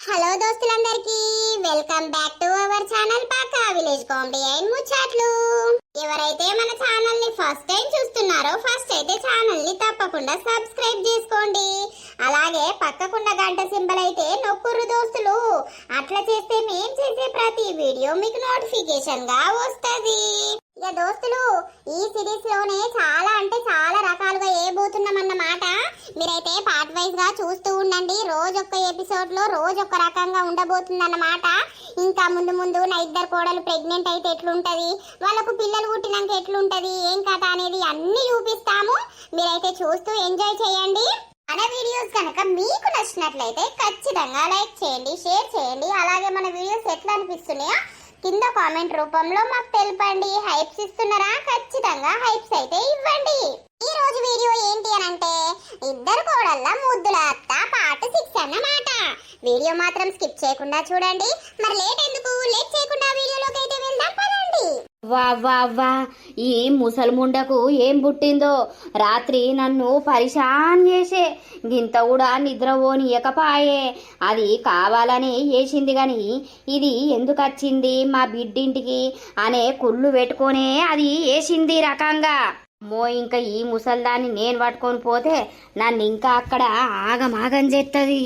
Hello దోస్తులందరికీ welcome back to our channel Paka village comedy and Muchatlu. ఎవరైతే మన ఛానల్ ని ఫస్ట్ టైం చూస్తున్నారో ఫస్ట్ అయితే ఛానల్ ని తప్పకుండా సబ్స్క్రైబ్ చేసుకోండి. అలాగే పక్కకున్న గంట సింబల్ అయితే నొక్కురు దోస్తులు. అట్లా చేస్తే మేం చేసే ప్రతి వీడియో మీకు నోటిఫికేషన్ గా వస్తది. ఇక దోస్తులు, ఈ సిరీస్ లోనే చాలా అంటే చాలా రకాలుగా ఏబోతున్నామన్నమాట. మీరైతే పార్ట్ వైజ్ గా చూస్తూ ఉండండి. రోజొక్క ఎపిసోడ్ లో రోజొక్క రకంగా ఉండబోతుందన్నమాట. ఇంకా ముందు ముందు నా ఇద్దరు కోడలు ప్రెగ్నెంట్ అయితే ఎట్లుంటది, వాళ్ళకు పిల్లలు పుట్టినాక ఎట్లుంటది, ఏం కథ అనేది అన్ని చూపిస్తాము. మీరైతే చూస్తూ ఎంజాయ్ చేయండి. మన వీడియోస్ కనుక మీకు నచ్చినట్లయితే ఖచ్చితంగా లైక్ చేయండి, షేర్ చేయండి. అలాగే మన వీడియోస్ ఎట్లా అనిపిస్తున్నాయో కింద కామెంట్ రూపంలో మాకు తెలపండి. హైప్స్ ఇస్తున్నారా? ఖచ్చితంగా హైప్స్ అయితే ఇవ్వండి. ఈ రోజు వీడియో ఏంటి అని అంటే ఇద్దరు కోడళ్ళ ముద్దుల అత్త పార్ట్ 6 అన్నమాట. వీడియో మాత్రం స్కిప్ చేయకుండా చూడండి. మరి లేట్ ఎందుకు, లేట్ చేయకుండా వీడియోలోకి అయితే వెళ్దాం పదండి. వా వా వా, ఈ ముసల్ముండకు ఏం పుట్టిందో. రాత్రి నన్ను పరిశాన్ చేసే, గింత కూడా నిద్రపోనియకపాయే. అది కావాలని వేసింది గాని ఇది ఎందుకు వచ్చింది మా బిడ్డింటికి అనే కుళ్ళు పెట్టుకొనే అది వేసింది రకంగా. అమ్మో, ఇంకా ఈ ముసల్దాన్ని నేను పట్టుకొని పోతే నన్ను ఇంకా అక్కడ ఆగమాగం చేస్తుంది.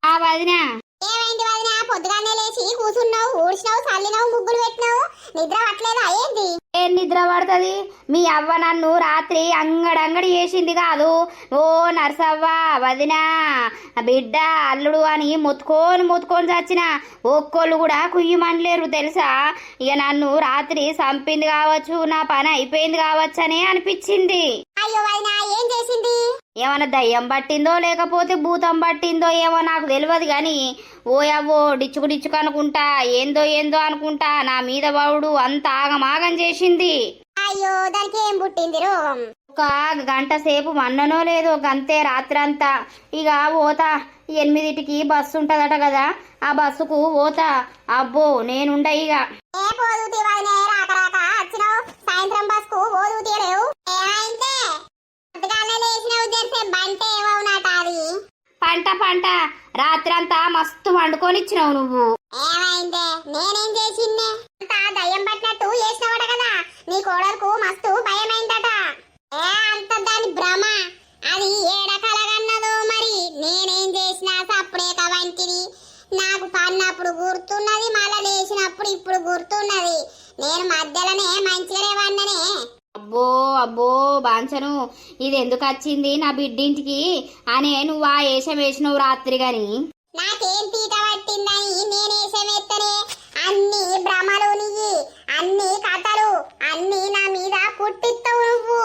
ఆ వదినా, ఏమైంది వదినా? పొద్దుగానే లేచి కూర్చున్నావు, ఊడ్చినావు, చల్లినావు, ముగ్గులు పెట్టినావు, నిద్ర పట్టలేదా ఏంది? ఏం నిద్ర పడుతుంది? మీ అవ్వ నన్ను రాత్రి అంగడి చేసింది కాదు. ఓ నర్సవ్వ, వదినా, బిడ్డ, అల్లుడు అని మొత్తుకొని చచ్చిన ఒక్కోళ్ళు కూడా కుయ్యమనలేరు తెలుసా. ఇక నన్ను రాత్రి చంపింది కావచ్చు, నా పని అయిపోయింది కావచ్చు అని అనిపించింది. అయ్యో వదినా, ఏం చేసింది? ఏమన్నా దయ్యం పట్టిందో లేకపోతే భూతం పట్టిందో ఏమో నాకు తెలియదు కానీ ఓయవ్వో డిచ్చుకు అనుకుంటా, ఏందో అనుకుంటా నా మీద బావుడు అంత ఆగమాగం చేసింది. అయ్యో, దానికి ఏం పుట్టింది రోగం? ఒక గంట సేపు మన్ననో లేదో గంతే రాత్రంతా. ఇక పోతా, 8కి బస్సు ఉంటదట కదా, ఆ బస్సుకు పోతా. అబ్బో నేనుండ ఇక. ఏ పోదుతి వదినే, రాక వచ్చినావు, సాయంత్రం బస్కు పోదుతి లేవు. ఏమైందే? పొద్దుగానే లేచినావు, చేసే బంటే ఏమవునాట అది? పంట రాత్రంతా మస్తు వండుకొనిచ్చినావు నువ్వు. ఏమైందే? నేనేం చేసిందే? అంతా దయ్యం పట్టినట్టు చేసినవాట కదా, నీ కోడలకు మస్తు భయమైందట. అంత దాని భ్రమ, అది ఏడకలగన్నదో మరి. నేనేం చేసినా సప్పుడేక వంటిది. నాకు పన్నప్పుడు గుర్తున్నది, మళ్ళా లేచినప్పుడు ఇప్పుడు గుర్తున్నది. నేను మధ్యలోనే మంచిగానే వన్ననే. అబ్బో బాంచను, ఇది ఎందుకు వచ్చింది నా బిడ్డింటికి అనే నువ్వు ఆ వేషం వేసినవు రాత్రి గాని. నాకేం తీట పట్టిందని నేనేసమెత్తనే. అన్ని భ్రమలు నీయి, అన్ని కథలు, అన్ని నా మీద పుట్టిస్తావు నువ్వు.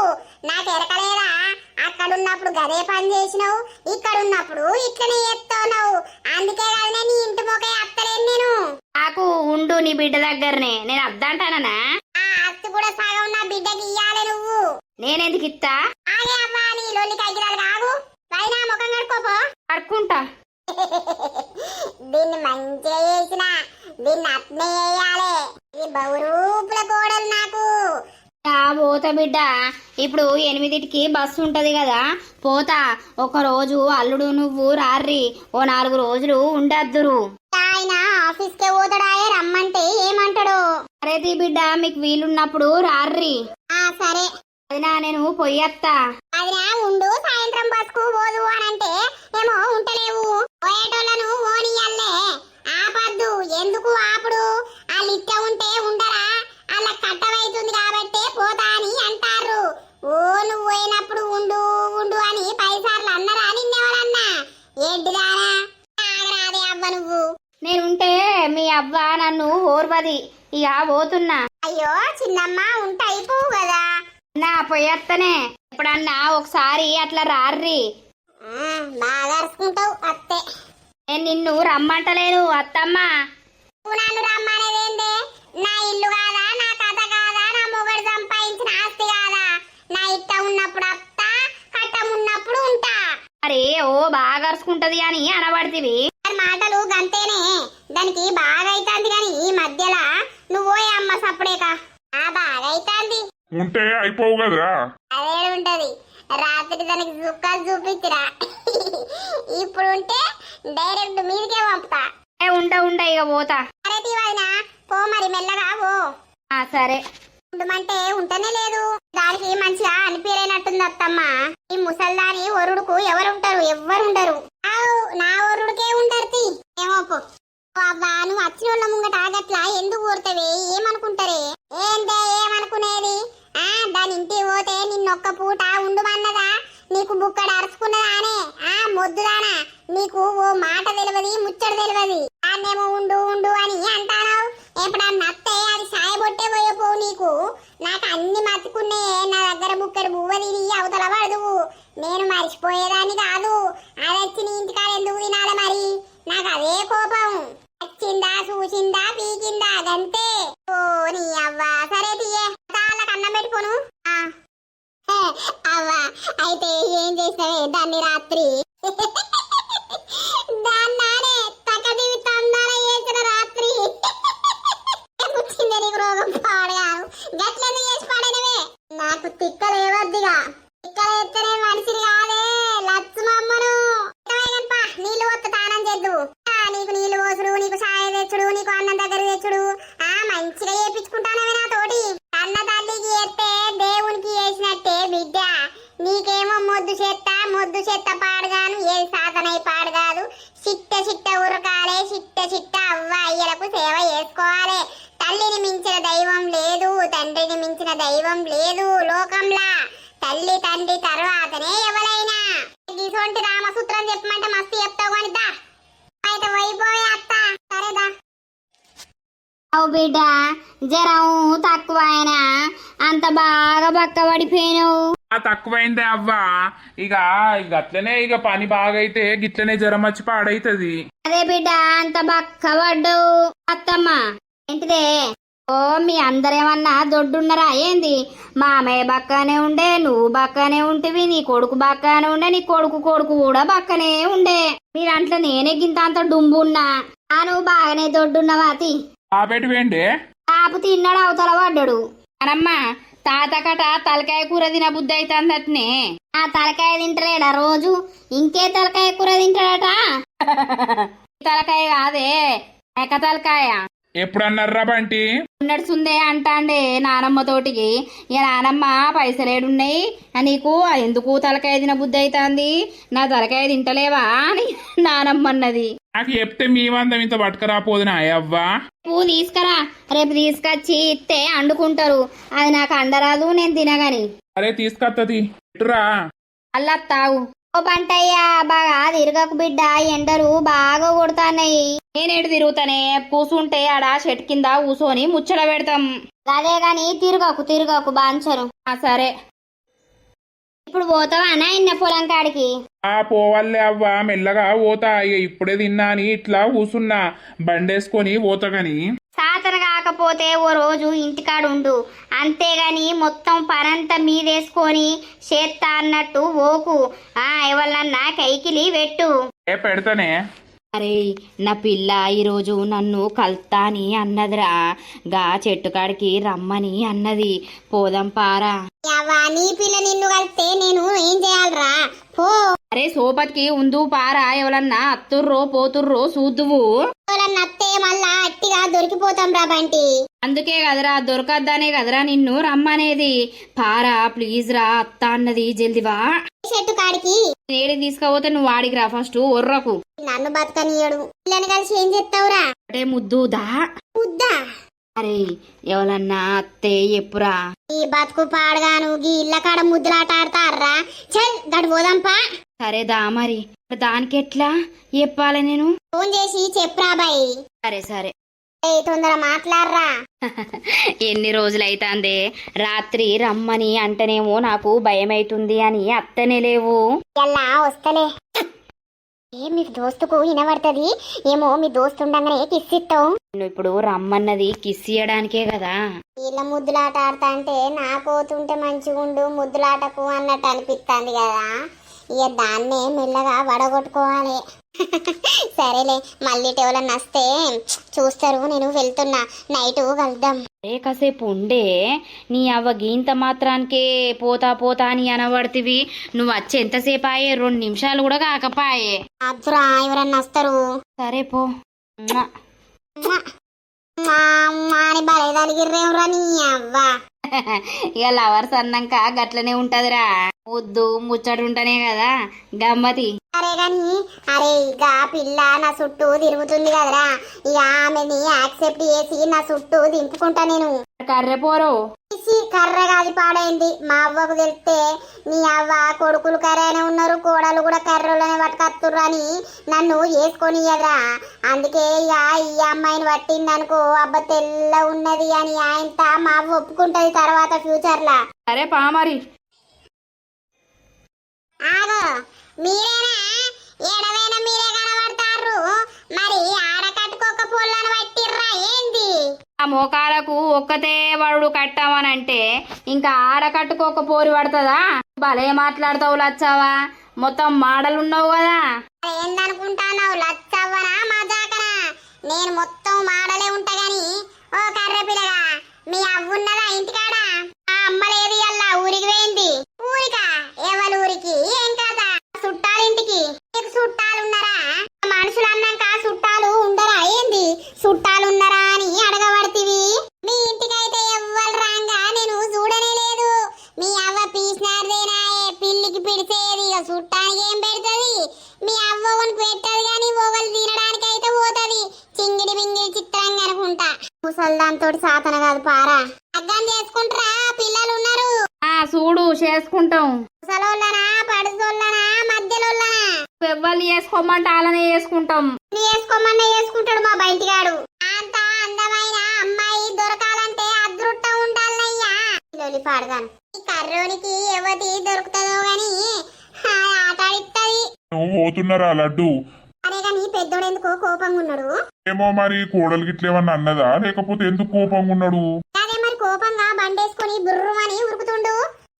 నాకు ఎరకలేదా? అక్కడున్నప్పుడు గదే పని చేసినావు, ఇక్కడున్నప్పుడు ఇట్లనే చేస్తున్నావు. అందుకే కదా నీ ఇంటి మొక్క అత్తలేను నేను. నాకు ఉండు నీ బిడ్డ దగ్గరనే, నేను అద్దంటానా? ఆ అత్తి కూడా సగం నా బిడ్డకి ఇయ్యాలి నువ్వు. నేనెందుకు ఇస్తా? ఆగే అవ్వా, నీ లొల్లి కైకిరాలు కాగు. పైన ముఖం కడుకోపో. కడుక్కుంటా. దీన్ని మంచిగా చేసిన, దీన్ని అట్నే చేయాలి. ఇది బహురూపుల కోడలు నాకు. పోతా బిడ్డ, ఇప్పుడు 8కి బస్సు ఉంటది కదా, పోతా. ఒక రోజు అల్లుడు నువ్వు రార్రి, ఓ 4 రోజులు ఉండద్దురు. ఆయన ఆఫీస్కే పోతాడాయే, రమ్మంటే ఏమంటాడు? అరేది బిడ్డ, మీకు వీలున్నప్పుడు రార్రి. సరే అదినా, నేను పొయ్యత్తా. అదినా ఉండు, సాయంత్రం బస్కు పోదు అనంటే ఏమో ఉంటలేవు. పోయేటోళ్ళను ఓనియల్లే, ఆపద్దు. ఎందుకు ఆపుడు? వాళ్ళు ఇట్ట ఉంటే ఉండరా? వాళ్ళ కట్టవైతుంది కాబట్టి పోతా అని అంటారు. ఓ నువ్వు పోయినప్పుడు ఉండు ఉండు అని 10 సార్లు అన్నరా నిన్నెవరన్నా? ఏంటిదానా? ఆగరాదే అవ్వ నువ్వు. నేనుంటే మీ అవ్వ నన్ను ఓర్వది. ఇక పోతున్నా. అయ్యో చిన్నమ్మ, ఉంటే అయిపోవు కదా. నా పొయ్యత్తనే, ఎప్పుడన్నా ఒకసారి అట్లా రార్రి. బాగా అరుచుకుంటావు అత్తే. నేను నిన్ను రమ్మంటలేను అత్తమ్మ. నువ్వు నన్ను రమ్మనేదేందే? నా ఇల్లు కాదా, నా కథ కాదా, నా మొగడు సంపాదించిన ఆస్తి కాదా? నా ఇట్ట ఉన్నప్పుడు అత్త, కట్టం ఉన్నప్పుడు ఉంటా. అరే ఓ బాగా అరుచుకుంటది అని అనబడితివి. మాటలు గంతేనే, దానికి బాగా అయితాంది గాని ఈ మధ్యలా నువ్వో అమ్మ సప్పుడేక. బాగా అయితాంది ఉంటే అయిపోవు కదరా. అదే ఉంటది. రాత్రి దానికి చుక్కలు చూపించిరా. ఇప్పుడు ఉంటే డైరెక్ట్ మీదికే పంపుతా. ఉండ ఇక పోతా. సరే తీవదినా, పో మరి మెల్లగా పో. సరే. ఉండమంటే ఉంటనే లేదు, దానికి మంచిగా అనిపించలేనట్టుంది అత్తమ్మ. ఈ ముసల్దాని ఒరుడుకు ఎవరుంటారు? ఎవ్వరుండరు. నా ఒరుడుకే ఉంటారు. ఏమో పో. అవ్వా, నువ్వు వచ్చిన వాళ్ళ ముంగట ఆగట్లా ఎందుకు ఊరుతావే? ఏమనుకుంటారే? ఏంటే ఏమనుకునేది? దాని ఇంటికి పోతే నిన్నొక్క పూట ఉండమన్నదా? నీకు బుక్కడ అరుచుకున్నదానే? మొద్దుదానా, నీకు ఓ మాట తెలియదు, ముచ్చట తెలియదు. దాన్నేమో ఉండు ఉండు అని అంటావు. ఎప్పుడన్నా అత్తే అది సాయబొట్టే పోయపో. నీకు నాకు అన్ని మర్చుకున్నాయే. నా దగ్గర బుక్కడు బువ్వ తిని అవతల పడదు. నేను మర్చిపోయేదాన్ని కాదు. అది వచ్చి నీ ఇంటికాడ ఎందుకు తినాలి మరి? నాకు అదే కోపం. వచ్చిందా, చూసిందా, పీకిందా, గంతే. ఓ నీ అవ్వా, సరే తీయే, వాళ్ళకి అన్నం పెట్టుకోను. అవ్వా, అయితే ఏం చేసినవే దాన్ని రాత్రి? దాన్నానే తకదివి తందాన చేసిన రాత్రి. పుచ్చిందే నీకు రోగం పాడగాను. గట్లని చేసి పాడనవే. నాకు తిక్కలేవద్దిగా. తిక్కలు ఎత్తనే మనిషిని కాదే లచ్చుమమ్మను. నీళ్ళు వత్త తానం చేద్దు. నీకు నీళ్లు పోసుడు, నీకు సాయ తెచ్చుడు, నీకు అన్నం దగ్గర తెచ్చుడు మంచిగా చేపించుకుంటానవే నా తోటి. అన్న తల్లికి ఎత్తే దేవునికి వేసినట్టే బిడ్డ. నీకేమో మొద్దు చెత్త పాడగాను. ఏది సాధనై పాడగాదు. చిట్ట ఉరకాలే, చిట్ట అవ్వ అయ్యలకు సేవ చేసుకోవాలి. తల్లిని మించిన దైవం లేదు, తండ్రిని మించిన దైవం లేదు లోకంలా. తల్లి తండ్రి తర్వాతనే ఎవరైనా. ఇటువంటి రామసూత్రం చెప్పమంటే మస్తు చెప్తావు కనిద్దా. అయితే వైపోయే అత్త. సరేదా. అవు బిడ్డ, జ్వరం తక్కువ అయినా అంత బాగా బక్క పడిపోయినావు. తక్కువైందే అవ్వా. ఇక అట్లనే ఇక పని బాగైతే గిట్లనే జ్వరం వచ్చి పాడైతది. అదే బిడ్డ, అంత బక్క పడ్డు. అత్తమ్మ ఏంటిదే? ఓ మీ అందరేమన్నా దొడ్డున్నరా ఏంది? మామయ్య బక్కనే ఉండే, నువ్వు బక్కనే ఉంటివి, నీ కొడుకు బక్కనే ఉండే, నీ కొడుకు కూడా బక్కనే ఉండే. మీరంట్లో నేనే గింత అంత డుంబున్నా. నువ్వు బాగానే దొడ్డున్నవాతి. ఆపేటి వేండే ఆపు తిన్నాడు, అవతల పడ్డాడు. అనమ్మ తాతకట తలకాయ కూర తిన బుద్ధి అవుతుందట్నే. ఆ తలకాయ తింటలేడా రోజు? ఇంకే తలకాయ కూర తింటాడట. తలకాయ కాదే, ఎక్క తలకాయ. ఎప్పుడన్నారా బంటి? నడుచుందే అంటాండే నానమ్మ తోటికి. ఇక నానమ్మ పైసలేడున్నాయి నీకు, ఎందుకు తలకాయ తిన బుద్ధి అవుతుంది? నా తలకాయ తింటలేవా అని నానమ్మ అన్నది. నాకు చెప్తే మీ మందం ఇంత పట్టుకరాపోదునా అవ్వా? నువ్వు తీసుకురా, రేపు తీసుకొచ్చి ఇస్తే అండుకుంటారు. అది నాకు అండరాదు, నేను తినగాని. అరే తీసుకొత్తది, ఎటురా? అల్లా తాగు. ఓ బంటయ్యా, బాగా తిరగకు బిడ్డ, ఎండలు బాగా కొడతాన్నాయి. నేనేడు తిరుగుతానే, కూసుంటే ఆడ చెట్టు కింద కూసోని ముచ్చట పెడతాం. అదే గాని తిరగకు బాంచరు. సరే, ఇప్పుడు పోతావా నాయన్న పొలం కాడికి? పోవాలే అవ్వా, మెల్లగా పోతా. ఇక ఇప్పుడే తిన్నా అని ఇట్లా కూసున్నా, బండేసుకొని పోతా. గాని సాతన కాకపోతే ఓ రోజు ఇంటికాడు ఉండు, అంతేగాని మొత్తం పనంతా మీదేసుకొని చేత్తా అన్నట్టు ఓకు. ఎవరన్నా కైకిలి పెట్టు. పెడతానే. అరే నా పిల్ల ఈరోజు నన్ను కల్తా అని అన్నదిరా. గా చెట్టు కాడికి రమ్మని అన్నది, పోదాం పారా. నీ పిల్ల నిన్ను కలిస్తే నేను ఏం చేయాలరా? పో. అరే సోపతికి ఉందు పారా. ఎవరన్నా అత్తుర్రో పోతుర్రో చూద్దువు. అత్తే మళ్ళా అట్టిగా దొరికిపోతాం రా బంటి. అందుకే కదరా, దొరకద్దనే కదరా నిన్ను రమ్మనేది. పారా ప్లీజ్ రా, అత్త అన్నది, జల్దివా. చెట్టు కాడికి నేడి తీసుకపోతే నువ్వు వాడికి రా, ఫస్ట్ ఒర్రకు. నన్ను బతకనియడు. పిల్లని కలిసి ఏం చేస్తావురా? అంటే ముద్దుదా? ముద్దా? అరే ఎవరన్నా అత్తే ఎప్పురా? ఈ బతుకు పాడగాను గీ ఇళ్ళ కాడ ముద్దులాట ఆడతారా? చల్ గడు పోదాంపా. సరేదా మరి, దానికి ఎట్లా చెప్పాలి నేను? ఫోన్ చేసి చెప్పురా బాయ్. సరే తొందర మాట్లాడరా. ఎన్ని రోజులైతాందే రాత్రి రమ్మని అంటేనేమో నాకు భయమైతుంది అని అత్తనే లేవు. ఎలా వస్తలే. మీ దోస్తుకు వినబడుతుంది ఏమో, మీ దోస్తు ఉండగానే కిస్ ఇస్తావు. నువ్వు ఇప్పుడు రమ్మన్నది కిస్ ఇయ్యడానికే కదా. వీళ్ళ ముద్దులాట ఆడతా అంటే నా పోతుంటే మంచిగుండు, ముద్దులాటకు అన్నట్టు అనిపిస్తుంది కదా. ఇక దాన్నే మెల్లగా వడగొట్టుకోవాలి. సరేలే మళ్ళీ ఎవరన్నా వస్తే చూస్తారు. నేను వెళ్తున్నా, నైట్ కలుద్దాం. ఏ కాసేపు ఉండే నీ అవ్వ గీంత మాత్రానికే పోతా పోతా అని అనబడితివి. నువ్వు వచ్చి ఎంతసేపు అయ్యే 2 నిమిషాలు కూడా కాకపాయే. అద్దురా ఎవరన్నా వస్తారు. సరే పో. అని బలే తలిగిర్రేమ్రా నీ అవ్వ. ఇక లవర్స్ అన్నాక గట్లనే ఉంటదిరా, ముద్దు ముచ్చడు ఉంటనే కదా గమ్మతి. అరే గాని అరే ఇక పిల్ల నా చుట్టూ తిరుగుతుంది కదరా, ఇక ఆమెని యాక్సెప్ట్ చేసి నా చుట్టూ దింపుకుంటా నేను. కర్రె పోరు కర్ర కాది పాడైంది. మా అవ్వకు తెలిస్తే నీ అవ్వ కొడుకులు కర్రనే ఉన్నారు, కోడలు కూడా కర్రలోనే పట్టుకత్తుర్రు అని నన్ను వేసుకొని ఇయ్యదురా. అందుకే ఇక ఈ అమ్మాయిని పట్టింది అనుకో అబ్బ తెల్ల ఉన్నది అని ఆయనతో మా అవ్వ ఒప్పుకుంటది తర్వాత ఫ్యూచర్ లా. సరే పా మరి. ఆగో మీరేనా? ఎడవైనా మీరే కనబడతారు. మరి ఆడకట్టుకోక పొల్లను పట్టిర్రా ఏంది? ఆ మోకాలకు ఒక్కతే వరుడు కట్టామనంటే ఇంకా ఆడకట్టుకోక పోరి పడుతుందా? భలే మాట్లాడతావు లచ్చావా, మొత్తం మాడలున్నావు కదా. ఏందనుకుంటావు లచ్చవ్వనా మజాకనా? నేను మొత్తం మాడలే ఉంటా గాని ఓ కర్ర పిల్లగా మీ అవ్వున్నదా ఇంటికాడ? ఆ అమ్మలేది అల్లా ఊరికి పోయింది. ఊరికా? ఎవరి ఊరికి? ఏం కదా చుట్టాలింటికి. నీకు చుట్టాలున్నారా? మనుషులు అన్నాక చుట్టాలు ఉండరా ఏంది? చుట్టాలున్నారా అని అడగబడితివి. మీ ఇంటికైతే ఎవ్వరు రాంగా నేను చూడనే లేదు. మీ అవ్వ పీసినారదేనాయే పిల్లికి పిడిచేది. ఇక చుట్టానికి ఏం పెడుతుంది? మీ అవ్వ కొనుకు పెట్టదు గాని ఓవలు తినడానికి అయితే పోతుంది. చింగిడి బింగిడి చిత్రంగా అనుకుంటా. ముసల్దాంతో సాతన కాదు పారా. అర్థం చేసుకుంటారా? పిల్లలు ఉన్నారు. చూడు చేసుకుంటాం. ముసలోళ్ళనా పడుసోళ్ళనా మధ్యలోళ్ళనా? ఎవ్వరు చేసుకోమంటే అలానే చేసుకుంటాం. చేసుకోమన్నా చేసుకుంటాడు మా బయటిగాడు. అంత అందమైన అమ్మాయి దొరకాలంటే అదృష్టం ఉండాలయ్యా. లొలి పాడదాను. ఈ కర్రోనికి ఎవతి దొరుకుతుందో గాని ఆట ఆడిస్తుంది. నువ్వు పోతున్నారా లడ్డు? అరే గాని పెద్దోడు ఎందుకో కోపంగా ఉన్నాడు. ఏమో మరి కోడలు గిట్లేమన్నా అన్నదా, లేకపోతే ఎందుకు కోపంగా ఉన్నాడు? అదే మరి కోపంగా బండేసుకొని బుర్రుమని ఉరుకుతుండు.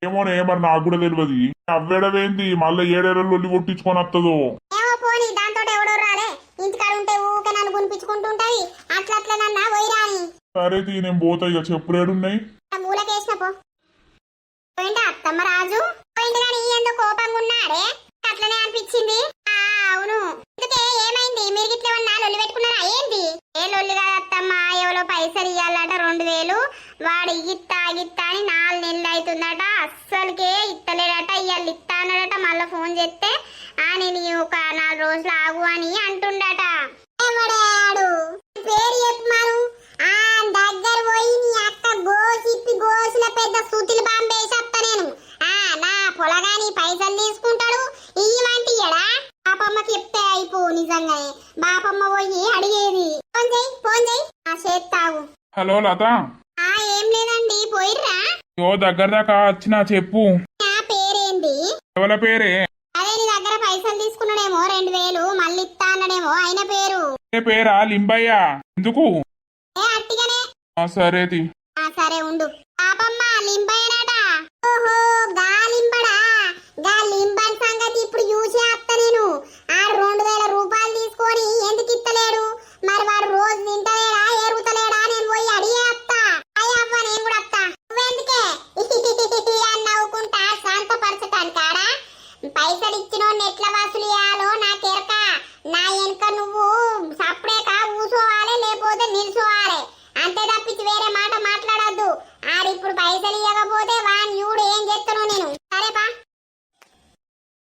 ఏమోనే మరి నాకు కూడా తెలియదు. అవ్వేడవేంది మళ్ళీ ఏడేళ్ళు లొల్లి కొట్టించుకొని వస్తుందో ఏమో పోనీ దాంతో ఎవడో రాలే. ఇంటికాడ ఉంటే ఊకే నన్ను గునిపించుకుంటుంటది. అట్లా నన్నా పోయిరాని. సరే తీ నేను పోతా. ఇక చెప్పులేడున్నాయి మూలకేసిన పో. పోయిందా అత్తమ్మ రాజు? పోయింది కానీ ఎందుకు కోపంగా ఉన్నాడే? అట్లనే అనిపించింది. అవును. ఇందుకే ఏమైంది? మీరు గిట్ల ఏమన్నా లొల్లి పెట్టుకున్నారా ఏంది? ఏ లొల్లి కాదు అత్తమ్మ, ఎవరో పైసలు ఇయ్యాలట 2000. వాడు ఇత్తా గిత్తా అని 4 నెలలు అవుతుందట. అస్సలకే ఇత్తలేడట. ఇవాళ ఇత్తా అన్నాడట. మళ్ళీ ఫోన్ చేస్తే నేను ఒక 4 రోజులు ఆగు అని అంటుండట. ఎవడాడు? పేరు చెప్పమాను. దగ్గర పోయి నీ అక్క గోసుల పెద్ద సూతులు బాంబేసేస్తా నేను. నా పొలగాని పైసలు తీసుకుంటాడు. ఇవ్వంటి ఎడా బాపమ్మకి చెప్తే అయిపో. నిజంగానే బాపమ్మ పోయి అడిగేది. ఫోన్ చెయ్యి చేస్తావు. హలో లత. ఏం లేదండి, పోయిర్రా? ఓ దగ్గర దాకా వచ్చినా చెప్పు. నా పేరేంది? ఎవల పేరే? అదే నీ దగ్గర పైసలు తీసుకున్నాడేమో 2000 మళ్ళీ ఇస్తా అన్నాడేమో ఆయన పేరు. పేరా లింబయ్య. ఎందుకు? అట్టిగానే. సరేది. సరే ఉండు. పాపమ్మ లింబయ్యనట. ఓహో గా లింబడా? గా లింబన్ సంగతి ఇప్పుడు చూసే అత్త నేను. ఆడు 2000 రూపాయలు తీసుకొని ఎందుకు ఇత్తలేడు? మరి వాడు రోజు తింటలేడా ఎరుగుతలేడా? నేను పోయి అడిగే అత్త. అయ్యవ్వ నేను కూడా అత్త. నువ్వెందుకే అని నవ్వుకుంటా శాంతపరచటానికి కాడా? పైసలు ఇచ్చినోడిని ఎట్లా వసూలు చేయాలో నాకెరక. నా వెనుక నువ్వు సప్పుడేక కూసోవాలి, లేకపోతే నిల్చోవాలి. అంతే తప్పించి వేరే మాట మాట్లాడొద్దు. ఆడిప్పుడు పైసలు ఇవ్వకపోతే వాని చూడు ఏం చేస్తాను నేను. సరేపా.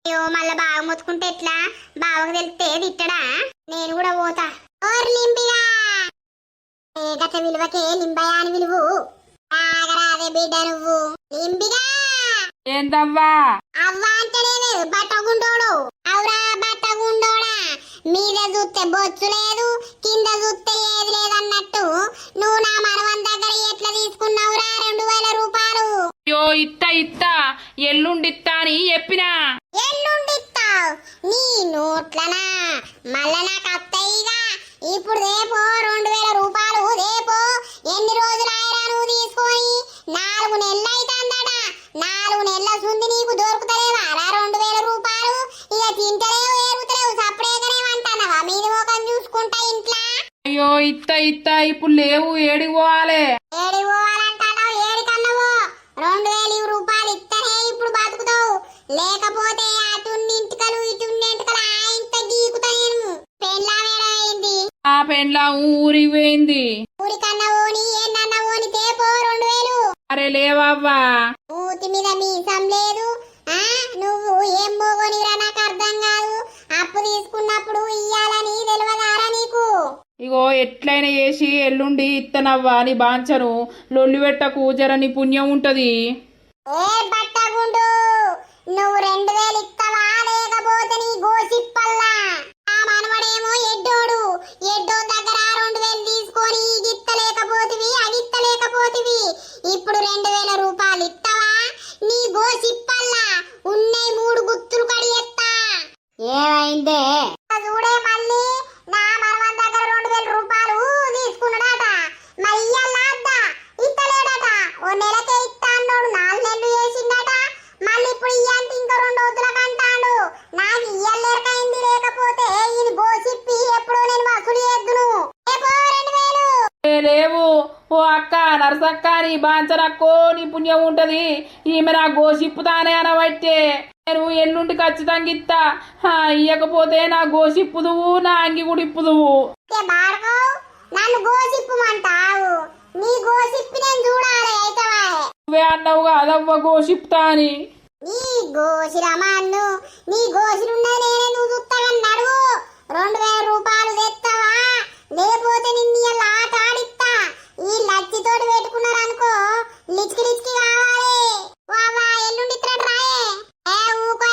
అయ్యో మళ్ళా బాగా మొత్తుకుంటే ఎట్లా? బావకు తెలిస్తే తిట్టడా? నేను కూడా పోతా. ఓర్ లింబిగా గత విలువకే లింబయ్య అని విలువు. ఆగరాదే బిడ్డ నువ్వు. లింబిగా ఏందవ్వా? అవ్వ అంటేనే బట్టగుండోడు. అవురా బట్టగుండోడా? మీద చూస్తే బొచ్చు లేదు, కింద చూస్తే ఏది లేదన్నట్టు నువ్వు నా మనవన్ దగ్గర ఎట్లా తీసుకున్నావురా 2000 రూపాయలు? అయ్యో ఇత్తా ఎల్లుండిత్తా అని చెప్పినా. ఎల్లుండిస్తావు నీ నోట్లనా? మళ్ళా నాకు అత్తయ్యగా ఇప్పుడు రేపో 2000 రూపాయలు. రేపో ఎన్ని రోజులు ఆయరా నువ్వు తీసుకొని? 4 నెలలు అవుతుందట. 4 నెలల సుంది నీకు దొరుకుతలేవా 2000 రూపాయలు? ఇక తింటలేవు ఏరుగుతలేవు సపరేట్గానే వంట అయ్యో ఇత్త ఇత్త ఇప్పుడు లేవు ఏడికి పోవాలి ఏడి పోవాలంటావు ఏడికన్నావు 2000 రూపాయలు ఇస్తేనే ఇప్పుడు బతుకుతావు లేకపోతే అటుండింటికలు ఇటుండింటికలు ఆయంత గీకుతా నేను పెళ్ళా వేడైంది ఆ పెండ్లా ఊరికి పోయింది ఊరికన్నా ఓని ఏనన్నా ఓని తేపో 2000 అరే లేవవ్వా మూతి మీద మీసం లేదు ఆ నువ్వు ఏం మోగోనిరా నాకు అర్థం కాదు అప్పు తీసుకున్నప్పుడు ఇయ్యాలని తెలియదారా నీకు ఇగో ఎట్లయినా చేసి ఎల్లుండి ఇత్తనవ్వా నీ బాంచను లొల్లి పెట్టకు జర నీ పుణ్యం ఉంటది ఏ బట్టగుండు నువ్వు 2000 ఇస్తావా లేకపోతే నీ గోసిప్పల్లా ఆ మనవడేమో ఎడ్డోడు ఎడ్డో దగ్గర 2000 తీసుకొని ఇగిత్తలేకపోతివి అగిత్తలేకపోతివి ఇప్పుడు 2000 రూపాయలు ఇస్తావా నీ గోసిప్పల్లా ఉన్నాయి 3 గుత్తులు కడియెత్తా ఏమైందే చూడే మళ్ళీ నా మనవన్ దగ్గర 2000 రూపాయలు తీసుకున్నాడట మరి ఇయ్యాలా అద్దా ఇస్తలేడట ఓ నెలకే ఇస్తా అన్నాడు 4 నెలలు చేసిండట మళ్ళీ ఇప్పుడు ఇయ్యంటే ఇంకో 2 రోజులకు అంటాడు నాకు ఇయ్యలేరకైంది లేకపోతే ఇది గోసిప్పి ఎప్పుడో నేను వసూలు చేద్దును రేపో 2000 లేవు ఓ అక్క నరసక్క నీ బాంచనక్కో నీ పుణ్యం ఉంటది ఈమె నా గోసిప్పుతానే అనబట్టే నేను ఎల్లుండి ఖచ్చితంగా ఇత్తా ఇయ్యకపోతే నా గోసిప్పుదువు నా అంగి కూడా ఇప్పుదువు ఏ బాడకో నన్ను గోసిప్పుమంటావు నీ గోసిప్పి నేను చూడాలి అయితవా నువ్వే అన్నావు కాదవ్వ గోసిప్పుతా అని నీ గోసిరమన్ను నీ గోసిలున్నది నేనే నువ్వు చూస్తాగా నడువు 2000 రూపాయలు తెస్తావా లేకపోతే నిన్ను ఇలా ఆట ఆడిస్తా ఈ లచ్చితోటి పెట్టుకున్నారనుకో లిచ్కి లిచ్కి కావాలి వావా ఎల్లుండి ఇత్తరాడు రాయే ఏ ఊకో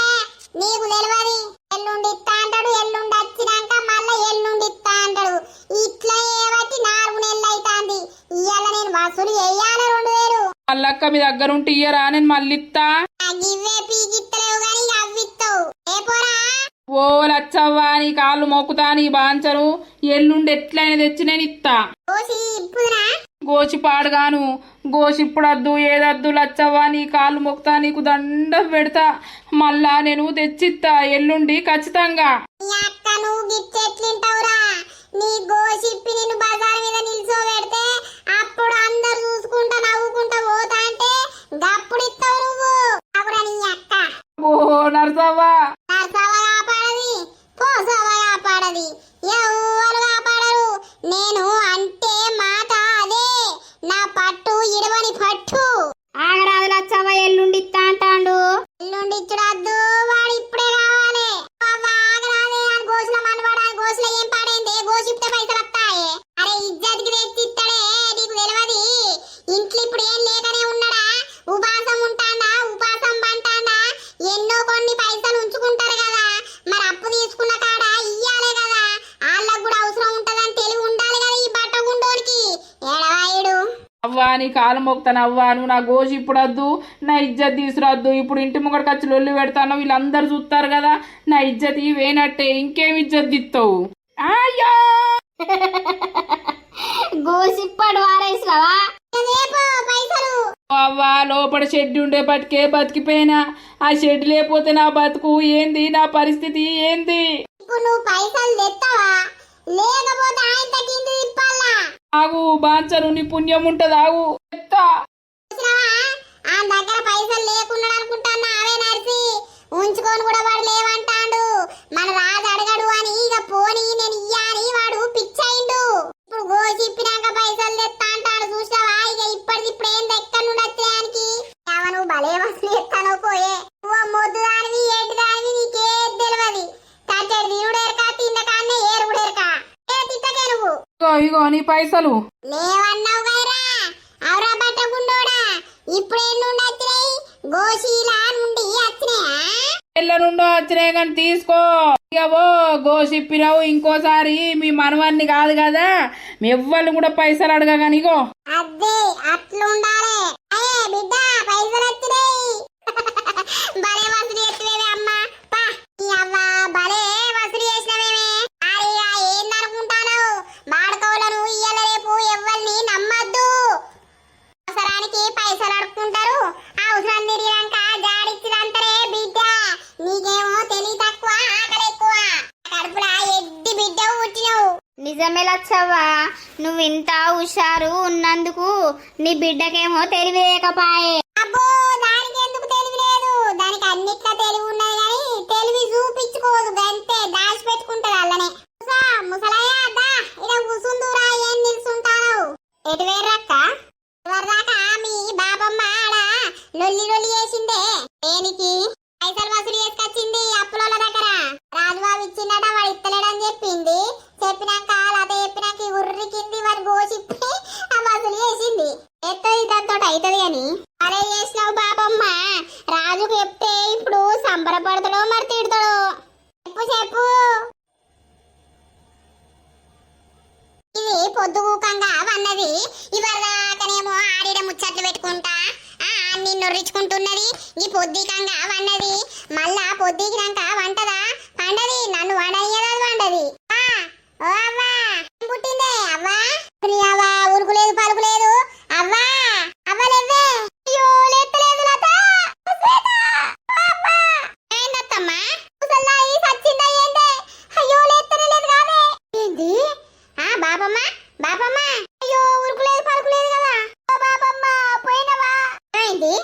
నీకు తెలియదు ఎల్లుండి ఇస్తా అంటాడు ఎల్లుండి వచ్చినాక మళ్ళీ ఎల్లుండి ఇస్తా అంటాడు ఇట్లా ఏవట్టి 4 నెలలు అవుతాంది ఇవాళ నేను వసూలు చేయాలి 2000 మల్లక్క మీ దగ్గర ఉంటే ఇయ్యరా నేను మళ్ళీ ఇత్తా గివ్వే పీకిత్తలేవు గాని అవ్విస్తావు ఏ పోరా ఓ లచ్చవ్వా నీ కాళ్ళు మొక్కుతా నీ బాంచను ఎల్లుండి ఎట్లయినా తెచ్చి నేను ఇత్తా కోసి ఇప్పుదురా గోచి పాడుగాను గోసిప్పుడద్దు ఏదద్దు లచ్చవ్వా నీ కాళ్ళు మొక్కుతా నీకు దండం పెడతా మళ్ళా నేను తెచ్చిత్తా ఎల్లుండి ఖచ్చితంగా నీ అక్క నువ్వు గిచ్చెట్లింటావురా నీ గోసిప్పి నిన్ను బజార్ మీద నిల్చోబెడితే అప్పుడు అందరు చూసుకుంటా నవ్వుకుంటా పోతా అంటే గప్పుడు ఇస్తావు నువ్వు అవురా నీ అక్క ఓ నరసవ్వా నర్సవ కాపాడది పోసవ కాపాడది ఎవరు కాపాడరు నేను అంటే మాట అదే నా పట్టు ఇడవని పట్టు ఆగరాదు లచ్చవ్వ ఎల్లుండి ఇత్తా అంటాండు ఎల్లుండి ఇచ్చుడద్దు వాడు ఇప్పుడే కావాలి ఆగరాదే అని గోసుల మనవాడు గోసుల ఏం పాడైంది గోసిప్తే పైసలు వస్తాయి అరే ఇజ్జతికి తెచ్చి ఇస్తాడే నీకు తెలియదు ఇంట్లో ఇప్పుడు ఏం లేకనే ఉన్నాడా ఉపాసం ఉంటాడా ఉపాసం పంటాడా ఎన్నో కొన్ని పైసలు ఉంచుకుంటారు కదా మరి అప్పు తీసుకున్న కాడ ఇయ్యాలే కదా వాళ్ళకు కూడా అవసరం ఉంటదని తెలివి ఉండాలి కదా ఈ బట్టగుండోనికి ఏడవాయుడు అవ్వా నీ కాలు మొక్కుతాను అవ్వా నువ్వు నా గోసి ఇప్పుడద్దు నా ఇజ్జత్ తీసుకురద్దు ఇప్పుడు ఇంటి ముంగడికి వచ్చి లొల్లి పెడతాను వీళ్ళందరూ చూస్తారు కదా నా ఇజ్జత్ వేనట్టే ఇంకేం ఇజ్జత్ ఇస్తావు అయ్యో గోసిప్పడు వారేసినవా రేపో పైసలు అవ్వా లోపల షెడ్ ఉండే పట్టుకే బతికిపోయినా ఆ షెడ్ లేకపోతే నా బతుకు ఏంది నా పరిస్థితి ఏంది ఇప్పుడు నువ్వు పైసలు తెస్తావా లేకపోతే ఆయన తగ్గింది తిప్పాలా ఆగు బాంచరు నీ పుణ్యం ఉంటది ఆగు చెప్తా చూసినావా? ఆ దగ్గర పైసలు లేకుండా అనుకుంటాను అవే నడిచి ఉంచుకొని కూడా వాడు లేవంటాడు మన రాజు అడగడు అని ఇక పోనీ నేను ఇయ్యాని వాడు పిచ్చయిండు ఇప్పుడు గోసి ఇప్పినాక పైసలు తెస్తా అంటాడు చూసినావా ఇక ఇప్పటికిప్పుడు ఏం ఎక్కడి నుండి వచ్చేయానికి నువ్వు భలే వసూలు ఎత్తానో పోయే నువ్వు మొద్దు దానివి ఏటి దానివి నీకేది తెలియదు తట్టెడు తిరుడేరక తిన్నకాన్నే ఏరుగుడేరక ఏ తిట్టకే నువ్వు ఇగో నీ పైసలు లేవన్నావు కదరా అవరా బట్టగుండోడా ఇప్పుడే నుండి వచ్చినాయి గోశీలా నుండి వచ్చినాయా ఎల్ల నుండో వచ్చినాయి కానీ తీసుకో ఇక ఓ గోసిప్పినావు ఇంకోసారి మీ మనవాన్ని కాదు కదా మీ ఎవ్వరు కూడా పైసలు అడగగాని ఇగో అదే అట్లుండాలే అయ్యే బిడ్డ పైసలు వచ్చినాయి భలే వసూలు చేస్తువేమే అమ్మా పా ఈ అవ్వ భలే వసూలు చేసినవేమే అయ్యా ఏందనుకుంటాను బాడకవులను ఇయ్యాల రేపు ఎవ్వరిని నమ్మద్దు అవసరానికి పైసలు అడుక్కుంటారు అవసరం తిరిగాక జాడిచ్చిదంతరే బిడ్డ నీకేమో తెలివి తక్కువ ఆకలి ఎక్కువ కడుపులా ఎడ్డి బిడ్డ పుట్టినవు నిజమే లచ్చవ్వా, నువ్వు ఇంత హుషారు ఉన్నందుకు నీ బిడ్డకేమో తెలివి లేకపాయే. అబ్బో దానికి ఎందుకు తెలివి లేదు, దానికి అన్నిట్లో తెలివి ఉన్నది కానీ తెలివి చూపించుకోదు, గంతే దాచి పెట్టుకుంటది అల్లనే. ముసలయ్య అద్దా ఇలా కూసుందురా, ఏం నిల్చుంటావు? ఎటు వేరక్క ఎవరిదాకా మీ బాబమ్మ ఆడ లొల్లి లొల్లి చేసిందే దేనికి? పైసలు వసూలు చేసుకొచ్చింది అప్పులోళ్ళ దగ్గర. రాజుబాబు ఇచ్చిందట, వాడు ఇస్తలేడని చెప్పింది. చెప్పినాక అలా చెప్పినాక ఉర్రి కింది వాడు గోసిప్పి ఆ వసూలు చేసింది. ఎత్తది దాంతో అవుతుంది అని అరే చేసినావు బాబమ్మ. రాజుకు చెప్తే ఇప్పుడు సంబరపడతాడో మరి తిడతాడో? చెప్పు చెప్పు. ఇది పొద్దుగూకంగా వన్నది, ఇవరిదాకనేమో ఆడిడ ముచ్చట్లు పెట్టుకుంటా నిన్నొర్రించుకుంటున్నది. ఈ పొద్దికంగా వన్నది, మళ్ళా పొద్దికినాక వంటదా పండది, నన్ను వండనియదా వండది. ఓ అవ్వా పుట్టిందే అవ్వా, అవ్వా ఉరుకులేదు పలుకులేదు. అవ్వా అవ్వలేవే, అయ్యో లేత్తలేదు లత. ఏందత్తమ్మా ముసల్లాయి సచ్చిందా ఏందే? అయ్యో లేత్తలేదు కాదే. ఏంది? బాబమ్మ బాబమ్మ, అయ్యో ఉరుకులేదు పలుకులేదు కదా. ఓ బాబమ్మ పోయినవా? ఏంది?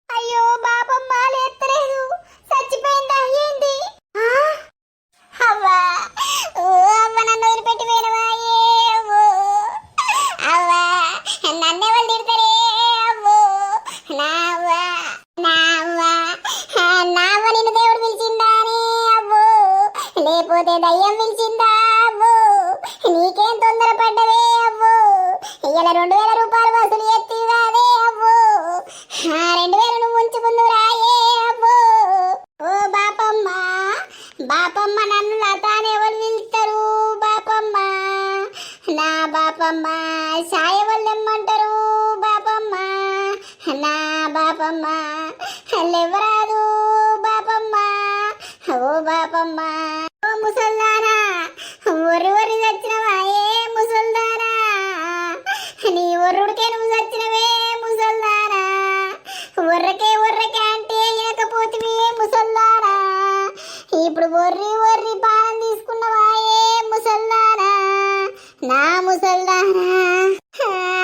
అయ్యో బాబమ్మ లేత్తలేదు, చచ్చిపోయిందా ఏంది? అవ్వా ఓ అవ్వ నన్ను వదిలిపెట్టి పోయినవా? అవ్వో అవ్వా నన్నెవరు తిడతారే? అవ్వో నా అవ్వ నా అవ్వ నా అవ్వ నిన్ను దేవుడు పిలిచిందా అని? అవ్వో లేకపోతే దయ్యం పిలిచిందా? అవ్వో నీకేం తొందరపడ్డవే? అవ్వో ఇయ్యాల 2000 రూపాయలు వసూలు ఎత్తివాదే. అవ్వో 2000 నువ్వు ఉంచుకుందురా? అవ్వో ఓ బాపమ్మ బాపమ్మ నన్ను లత అని ఎవరు పిలుస్తారు? బాపమ్మ నా బాపమ్మ సాయ వాళ్ళెమ్మంటారు? బాపమ్మ నా బాపమ్మ లేవరాదు బాపమ్మ. ఓ బాపమ్మ ఓ ముసల్దానా ఒర్రి ఒర్రి చచ్చినవా? ముసల్దానా నీ ఒర్రుడికే నువ్వు చచ్చినవే ముసల్దానా. ఒర్రకే ఒర్రకే అంటే వినకపోతివి ముసల్దానా. ఇప్పుడు ఒర్రి ఒర్రి పానం తీసుకున్నవా? ముసల్దానా నా ముసల్దానా.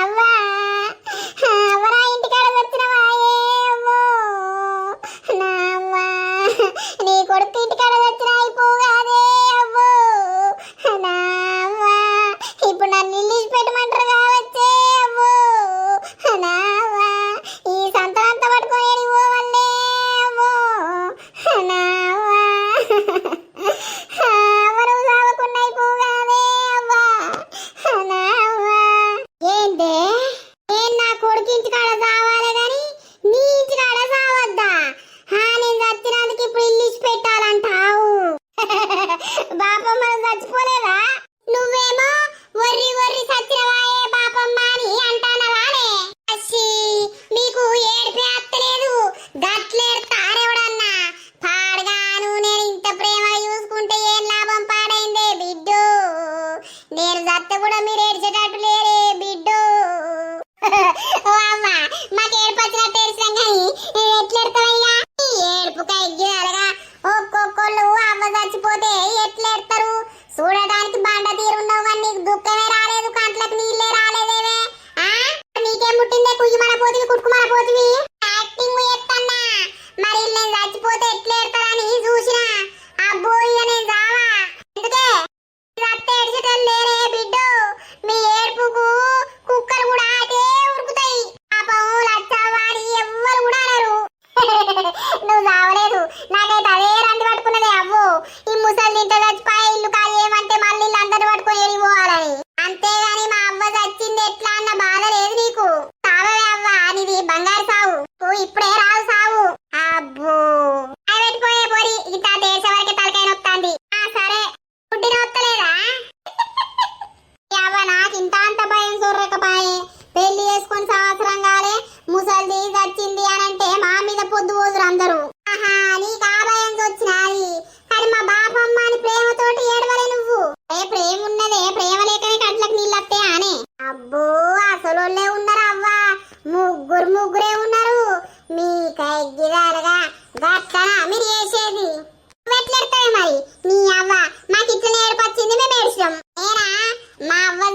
అవ్వా అవ్వరా ఇంటికాడ వచ్చినవా? అవ్వో నా అవ్వా నీ కొడుకు ఇంటికాడ వచ్చిన అయిపోగాదే. అవ్వో నా అవ్వా ఇప్పుడు నన్ను నిలిచి పెట్టమంటారు కావచ్చే. అవ్వో నా అవ్వా ఈ సంతనంతా పట్టుకొని పోవల్లే. అవ్వో నా అవ్వా మనం సావకుండా అయిపోగాదే. అవ్వా నా అవ్వా ఏంటే నేను నా కొడుకు ఇంటికాడ సావాలి గాని నీ ఇంటికాడ సావద్దా? నేను చచ్చినందుకు ఇప్పుడు ఇల్లిచి పెట్టాలంటావు? బాపమ్మ చచ్చిపోలేదా? నువ్వేమో ఒర్రి ఒర్రి చచ్చినవాయే బాపమ్మ అని అంటానవానే. అచ్చి మీకు ఏడిపే అత్తలేదు, గట్లేడతారెవడన్నా పాడగాను. నేను ఇంత ప్రేమ చూసుకుంటే ఏం లాభం పాడైందే బిడ్డో. నేను చత్త కూడా మీరు ఏడ్చేటట్టు లేరే బిడ్డో. ఓ అవ్వ మాకు ఏడుపు వచ్చినట్టు ఏడ్చాం కానీ ఎట్లెడతావయ్యా? ఏడుపు కైగ్యాలగా ఒక్కొక్కళ్ళు అవ్వ చచ్చిపోతే ఎట్లెడతారు? చూడటానికి బండ తీరున్నావు కానీ నీకు దుఃఖమే రాలేదు, కంట్లకు నీళ్ళే రాలేదేవే. నీకేం పుట్టిందే కుయ్యి మన పోతివి కుట్టుకు మన పోతివి యాక్టింగ్ చేస్తన్నా. మరి నేను చచ్చిపోతే ఎట్లెడతారని చూసినా. అబ్బో ఇక నేను చావా. ఎందుకే ఏడ్చేటోళ్ళు లేరే బిడ్డో. మీ ఏడుపుకు కుక్కలు కూడా అటే ఉరుకుతాయి. పాపం లచ్చవ్వ అని ఎవ్వరు కూడా అనరు. నువ్వు చావలేదు, నాకైతే అదే రంది పట్టుకున్నదే. అవ్వో ఈ ముసలి ఇంత చచ్చిపోయి ఇల్లు ఖాళీ ఏమంటే మళ్ళీ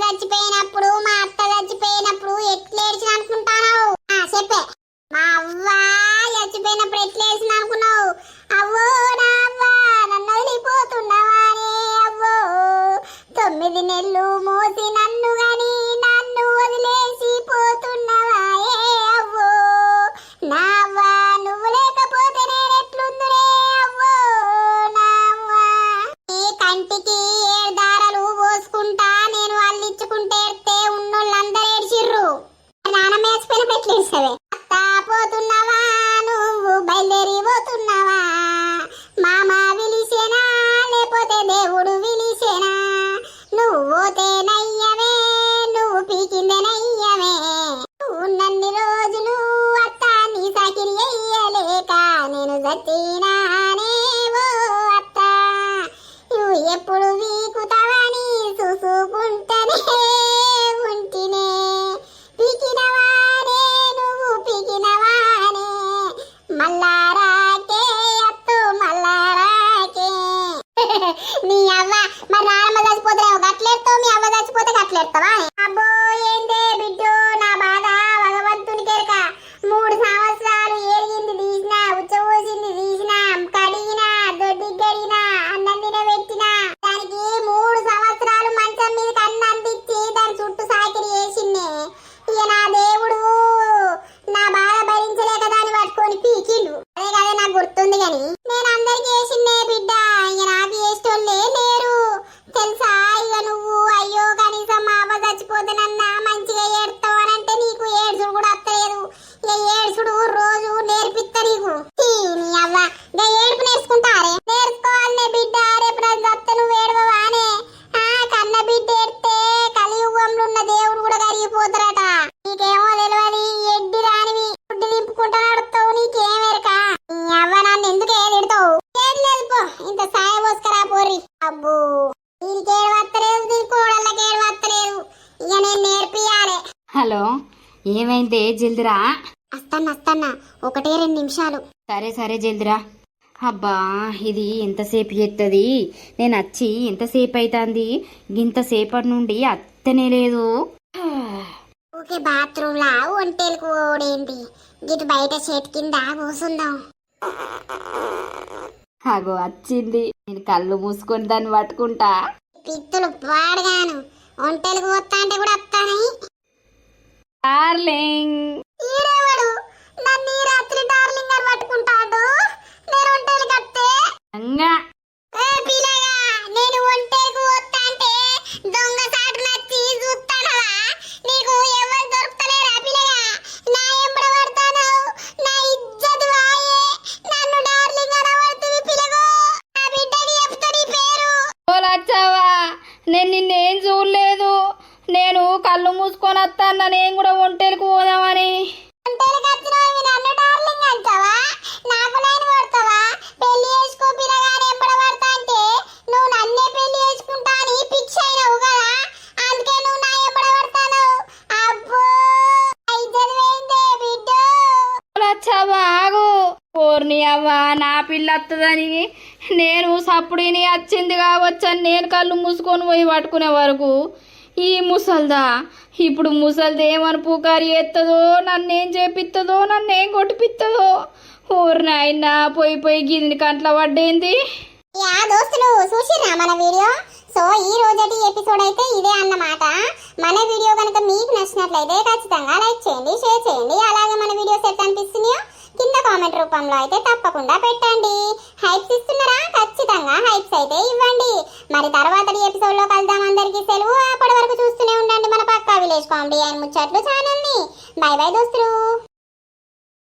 చచ్చిపోయినప్పుడు మా అత్త చచ్చిపోయినప్పుడు ఎట్లా ఏడ్చిన అనుకుంటాను చెప్పే మా అవ్వ చచ్చిపోయినప్పుడు ఎట్లా ఏడ్చిన అనుకున్నావు అవ్వో నా అవ్వ నన్ను వదిలిపోతున్నావానే అవ్వో 9 నెలలు మోసి నన్ను గాని నన్ను వదిలేసి పోతున్నవాయే అవ్వో నా అవ్వ నువ్వు లేకపోతే నేను ఎట్లుందునే అవ్వో నా అవ్వ నీ కంటికి 7 దారాలు పోసుకుంటా నేను అల్లించుకుంటే ఎడితే ఉన్నోళ్ళందరూ ఏడ్చిర్రు నాన్న మేసిపోయిన పెట్టలేసవే అత్త పోతున్నావా నువ్వు బయలుదేరి పోతున్నావా మామ విలిసేనా లేకపోతే దేవుడు విలిసేనా నువ్వు పోతే నయ్యమే నువ్వు పీకిందే నయ్యమే నువ్వు నన్ని రోజులు అత్త నీ సాకిరి అయ్యలేక నేను చచ్చినానే ఓ అత్త నువ్వు ఎప్పుడు వీకుతావని చూసుకుంటనే ఉంటినే పీకినవానే నువ్వు పీకినవానే మల్లారాకే అత్తో మల్లారాకే నీ అవ్వ మరి నానమ్మ చచ్చిపోతారేమో గట్లేస్తావు మీ అవ్వ చచ్చిపోతే గట్లేస్తావా అబ్బో ఏందే బిడ్డో నా బాధ భగవంతుని కెరక 3 సంవత్సరాలు ఏరిగింది తీసినా ఉచ్చబోసింది తీసినా కడిగినా దొడ్డికి గడిగినా అన్నం తినబెట్టినా దానికి 3 సంవత్సరాలు మంచం మీద కన్ను అందించి దాని చుట్టూ సాకిరి వేసిండే ఇక నా దేవుడు నా బాధ భరించలేక దాన్ని పట్టుకొని పీకిండు అదే కదా నాకు గుర్తుంది గాని నేను అందరికి వేసిండే బిడ్డ ఇక నాకు వేసేటోళ్ళే లేరు తెలుసా ఇక నువ్వు అయ్యో కనీసం మా అవ్వ చచ్చిపోతానన్నా మంచిగా ఏడుతావు అని అంటే నీకు ఏడ్చుడు కూడా వస్తలేదు ఇక ఏడ్చుడు రోజు నేర్పిస్తా నీకు నీ అవ్వ ఇక ఏడుపు నేర్చుకుంటారే నేర్చుకోవాలనే బిడ్డ రేపు నాకు వస్తే నువ్వు ఏడవవానే కన్న బిడ్డ ఏడితే కలియుగంలో ఉన్న దేవుడు కూడా కరిగిపోతారట నీకేమో తెలియదు ఎడ్డి రానివి గుడ్డి నింపుకుంటా నడుస్తావు నీకేమేరక నీ అవ్వ నన్ను ఎందుకు ఏదిడతావు ఏం లేదు పో ఇంత సాయ పోసుకరా పోరి అబ్బో దీనికి ఏడవత్తలేదు దీని కోడళ్ళకి ఏడవత్తలేదు ఇక నేను నేర్పియాలి హలో ఏమైందే జల్దిరా వస్తాను 1-2 నిమిషాలు సరే సరే జల్దిరా అబ్బా ఇది ఎంతసేపు చేస్తుంది నేను వచ్చి ఎంతసేపు అవుతుంది ఇంతసేపటి నుండి అత్తనే లేదు ఓకే బాత్రూమ్ లా ఒంటేలకు ఓడేంటి గిటు బయట చెట్టు కింద కూసుందాం అగో వచ్చింది నేను కళ్ళు మూసుకొని దాన్ని పట్టుకుంటా పిత్తులు పాడగాను ఒంటేలకు వస్తా అంటే కూడా వస్తానే డార్లింగ్ ఈడేవాడు నన్ను ఈ రాత్రి డార్లింగ్ అని పట్టుకుంటాడు నేను ఒంటేలు కట్టే అంగా పిల్లగా నేను ఒంటేలకు వస్తా అంటే దొంగ సాటు నచ్చి చూస్తానవా నీకు ఎవరు దొరుకుతలేరా పిల్లగా నా ఎంబడ పడతాను నా ఇజ్జత్ వాయే నన్ను డార్లింగ్ అనబడుతుంది పిల్లగో నా బిడ్డకి చెప్తా నీ పేరు వచ్చావా నేను నిన్నేం చూడలేదు నేను కళ్ళు మూసుకొని వస్తాను నేను కూడా ఒంటేలకు పోదామని ఒంటేలకు వచ్చినవి నన్ను డార్లింగ్ అంటావా నాకు నేను పడతావా పెళ్లి చేసుకో పిల్లగాని ఎంబడ పడతా అంటే నువ్వు నన్నే పెళ్లి చేసుకుంటా అని ఫిక్స్ అయినావు కదా అందుకే నువ్వు నా ఎంబడ పడతాను అబ్బో ఇద్దరు వేయిందే బిడ్డ వచ్చావా ఆగు పోర్ని అవ్వ నా పిల్ల వస్తుందని నేను సప్పుడిని వచ్చింది కావచ్చని నేను కళ్ళు మూసుకొని పోయి పట్టుకునే వరకు ఈ ముసల్దా ఇప్పుడు ముసల్ది ఏమని పూకారి ఎత్తదో నన్నేం చేపిస్తుందో నన్నేం కొట్టిపిస్తుందో ఊరు నాయన పోయి గిన్నె కంట్ల పడ్డేంది యా దోస్తులు చూసిరా మన వీడియో సో ఈ రోజటి ఎపిసోడ్ అయితే ఇదే అన్నమాట మన వీడియో కనుక మీకు నచ్చినట్లయితే ఖచ్చితంగా లైక్ చేయండి షేర్ చేయండి అలాగే మన వీడియోస్ ఎట్లా అనిపిస్తున్నాయో కింద కామెంట్ రూపంలో అయితే తప్పకుండా పెట్టండి హైప్స్ ఇస్తున్నారా ఖచ్చితంగా హైప్స్ అయితే ఇవ్వండి మరి తర్వాతటి ఎపిసోడ్ లో కలుద్దాం అందరికీ సెలవు అప్పటి వరకు చూస్తూనే ఉండండి మన పక్కా విలేజ్ కామెడీ అండ్ ముచ్చట్లు ఛానల్ ని బై బై దోస్తులు.